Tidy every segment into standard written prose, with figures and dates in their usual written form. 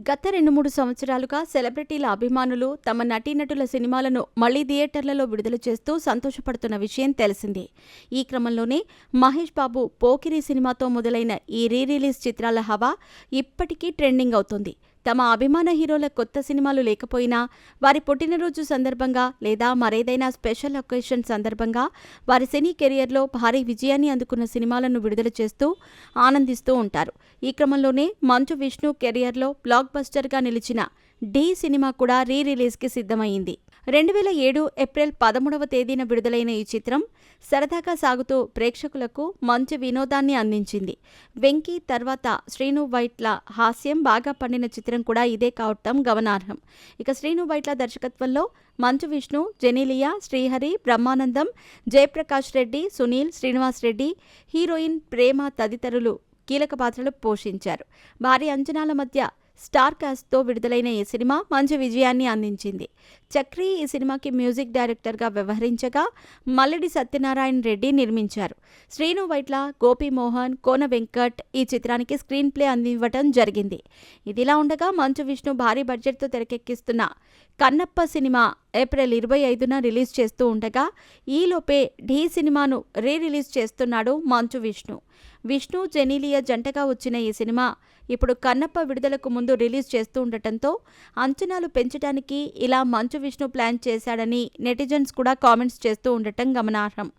గత 2, 3 సంవత్సరాలుగా సెలబ్రిటీల అభిమానులు తమ నటీనటుల సినిమాలను మళ్లీ థియేటర్లలో విడుదల చేస్తూ సంతోషపడుతున్న విషయం తెలిసిందే. ఈ క్రమంలోనే మహేష్ బాబు 'పోకిరి' సినిమాతో మొదలైన ఈ రిలీజ్ చిత్రాల హవా ఇప్పటికీ ట్రెండింగ్ అవుతోంది. తమ అభిమాన హీరోల కొత్త సినిమాలు లేకపోయినా వారి పుట్టినరోజు సందర్భంగా లేదా మరేదైనా స్పెషల్ ఒకేషన్ సందర్భంగా వారి సినీ కెరియర్లో భారీ విజయాన్ని అందుకున్న సినిమాలను విడుదల చేస్తూ ఆనందిస్తూ ఉంటారు. ఈ క్రమంలోనే మంచు విష్ణు కెరియర్లో బ్లాక్ బస్టర్గా నిలిచిన 'ఢీ' సినిమా కూడా రిలీజ్కి సిద్ధమైంది. 2007 ఏప్రిల్ 13వ తేదీన విడుదలైన ఈ చిత్రం సరదాగా సాగుతూ ప్రేక్షకులకు మంచి వినోదాన్ని అందించింది. వెంకీ తర్వాత శ్రీను వైట్ల హాస్యం బాగా పండిన చిత్రం కూడా ఇదే కావటం గమనార్హం. ఇక శ్రీను వైట్ల దర్శకత్వంలో మంచు విష్ణు, జెనీలియా, శ్రీహరి, బ్రహ్మానందం, జయప్రకాష్ రెడ్డి, సునీల్, శ్రీనివాస్ రెడ్డి, హీరోయిన్ ప్రేమ తదితరులు కీలక పాత్రలు పోషించారు. భారీ అంచనాల మధ్య స్టార్ కాస్ట్తో విడుదలైన ఈ సినిమా మంచి విజయాన్ని అందించింది. చక్రి ఈ సినిమాకి మ్యూజిక్ డైరెక్టర్గా వ్యవహరించగా మల్లెడి సత్యనారాయణ రెడ్డి నిర్మించారు. శ్రీను వైట్ల, గోపి మోహన్, కోన వెంకట్ ఈ చిత్రానికి స్క్రీన్ ప్లే అందివ్వటం జరిగింది. ఇదిలా ఉండగా మంచు విష్ణు భారీ బడ్జెట్తో తెరకెక్కిస్తున్న 'కన్నప్ప' సినిమా ఏప్రిల్ 25న రిలీజ్ చేస్తూ ఉండగా ఈలోపే 'ఢీ' సినిమాను రిలీజ్ చేస్తున్నాడు మంచు విష్ణు. విష్ణు, జెనీలియా జంటగా వచ్చిన ఈ సినిమా ఇప్పుడు 'కన్నప్ప' విడుదలకు ముందు రిలీజ్ చేస్తూ ఉండటంతో అంచనాలు పెంచడానికి ఇలా మంచు విష్ణు ప్లాన్ చేశాడని నెటిజన్స్ కూడా కామెంట్స్ చేస్తూ ఉండటం గమనార్హం.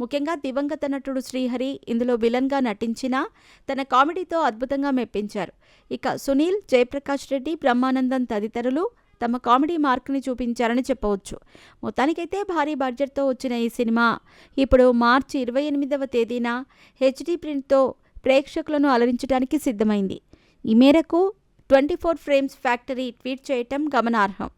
ముఖ్యంగా దివంగత నటుడు శ్రీహరి ఇందులో విలన్గా నటించినా తన కామెడీతో అద్భుతంగా మెప్పించారు. ఇక సునీల్, జయప్రకాష్ రెడ్డి, బ్రహ్మానందం తదితరులు తమ కామెడీ మార్క్ని చూపించారని చెప్పవచ్చు. మొత్తానికైతే భారీ బడ్జెట్తో వచ్చిన ఈ సినిమా ఇప్పుడు మార్చి 28వ తేదీన హెచ్డీ ప్రింట్తో ప్రేక్షకులను అలరించడానికి సిద్ధమైంది. ఈ మేరకు 24 ఫ్రేమ్స్ ఫ్యాక్టరీ ట్వీట్ చేయటం గమనార్హం.